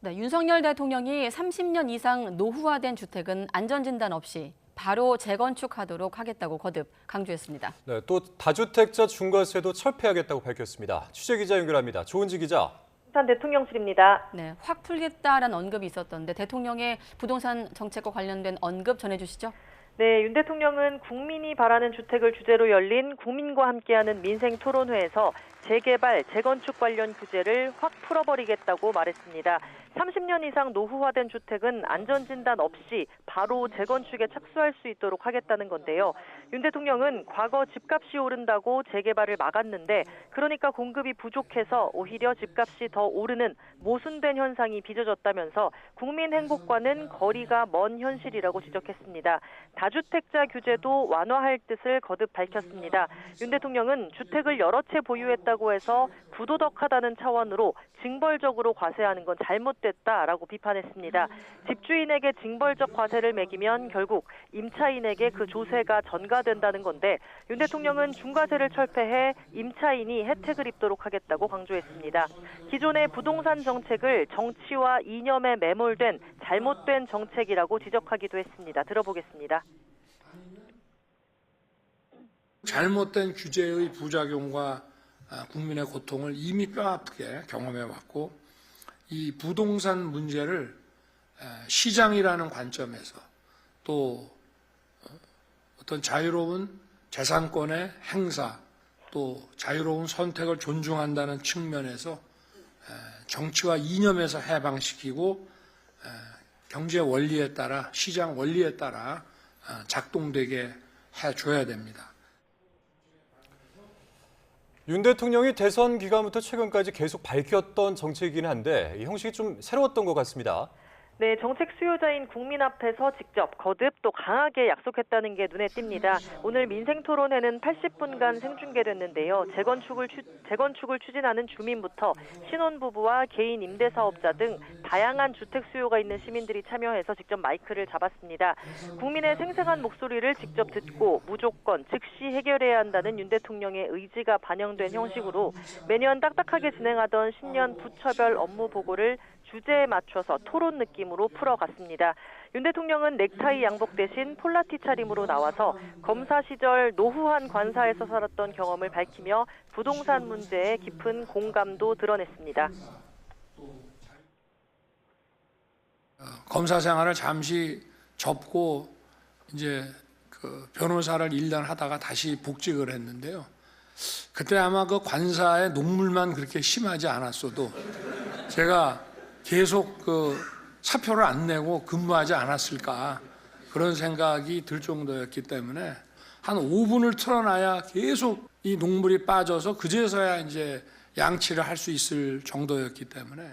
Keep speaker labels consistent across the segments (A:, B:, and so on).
A: 네, 윤석열 대통령이 30년 이상 노후화된 주택은 안전진단 없이 바로 재건축하도록 하겠다고 거듭 강조했습니다.
B: 네, 또 다주택자 중과세도 철폐하겠다고 밝혔습니다. 취재기자 연결합니다. 조은지 기자.
C: 부산 대통령실입니다.
A: 네, 확 풀겠다라는 언급이 있었던데 대통령의 부동산 정책과 관련된 언급 전해주시죠.
C: 네, 윤 대통령은 국민이 바라는 주택을 주제로 열린 국민과 함께하는 민생 토론회에서 재개발, 재건축 관련 규제를 확 풀어버리겠다고 말했습니다. 30년 이상 노후화된 주택은 안전진단 없이 바로 재건축에 착수할 수 있도록 하겠다는 건데요. 윤 대통령은 과거 집값이 오른다고 재개발을 막았는데 그러니까 공급이 부족해서 오히려 집값이 더 오르는 모순된 현상이 빚어졌다면서 국민 행복과는 거리가 먼 현실이라고 지적했습니다. 다주택자 규제도 완화할 뜻을 거듭 밝혔습니다. 윤 대통령은 주택을 여러 채 보유했다고 해서 부도덕하다는 차원으로 징벌적으로 과세하는 건 잘못됐다라고 비판했습니다. 집주인에게 징벌적 과세를 매기면 결국 임차인에게 그 조세가 전가된다는 건데 윤 대통령은 중과세를 철폐해 임차인이 혜택을 입도록 하겠다고 강조했습니다. 기존의 부동산 정책을 정치와 이념에 매몰된 잘못된 정책이라고 지적하기도 했습니다. 들어보겠습니다.
D: 잘못된 규제의 부작용과 국민의 고통을 이미 뼈아프게 경험해왔고 이 부동산 문제를 시장이라는 관점에서 또 어떤 자유로운 재산권의 행사 또 자유로운 선택을 존중한다는 측면에서 정치와 이념에서 해방시키고 경제 원리에 따라 시장 원리에 따라 작동되게 해줘야 됩니다.
B: 윤 대통령이 대선 기간부터 최근까지 계속 밝혔던 정책이긴 한데 이 형식이 좀 새로웠던 것 같습니다.
C: 네, 정책 수요자인 국민 앞에서 직접 거듭 또 강하게 약속했다는 게 눈에 띕니다. 오늘 민생토론회는 80분간 생중계됐는데요. 재건축을 추진하는 주민부터 신혼부부와 개인 임대사업자 등 다양한 주택 수요가 있는 시민들이 참여해서 직접 마이크를 잡았습니다. 국민의 생생한 목소리를 직접 듣고 무조건 즉시 해결해야 한다는 윤 대통령의 의지가 반영된 형식으로 매년 딱딱하게 진행하던 신년 부처별 업무 보고를 주제에 맞춰서 토론 느낌으로 풀어갔습니다. 윤 대통령은 넥타이 양복 대신 폴라티 차림으로 나와서 검사 시절 노후한 관사에서 살았던 경험을 밝히며 부동산 문제에 깊은 공감도 드러냈습니다.
D: 검사 생활을 잠시 접고 이제 그 변호사를 1년 하다가 다시 복직을 했는데요. 그때 아마 그 관사의 녹물만 그렇게 심하지 않았어도 제가 계속 그 사표를 안 내고 근무하지 않았을까 그런 생각이 들 정도였기 때문에 한 5분을 틀어놔야 계속 이 녹물이 빠져서 그제서야 이제 양치를 할 수 있을 정도였기 때문에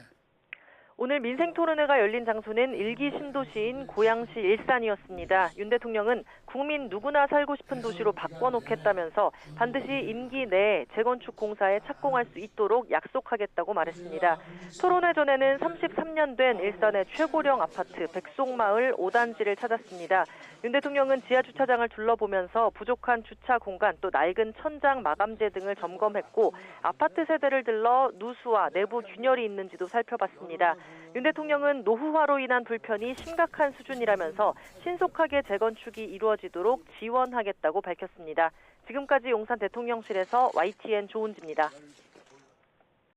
C: 오늘 민생토론회가 열린 장소는 일기 신도시인 고양시 일산이었습니다. 윤 대통령은 국민 누구나 살고 싶은 도시로 바꿔놓겠다면서 반드시 임기 내에 재건축 공사에 착공할 수 있도록 약속하겠다고 말했습니다. 토론회 전에는 33년 된 일산의 최고령 아파트 백송마을 5단지를 찾았습니다. 윤 대통령은 지하주차장을 둘러보면서 부족한 주차 공간 또 낡은 천장 마감재 등을 점검했고 아파트 세대를 들러 누수와 내부 균열이 있는지도 살펴봤습니다. 윤 대통령은 노후화로 인한 불편이 심각한 수준이라면서 신속하게 재건축이 이루어지도록 지원하겠다고 밝혔습니다. 지금까지 용산 대통령실에서 YTN 조은지입니다.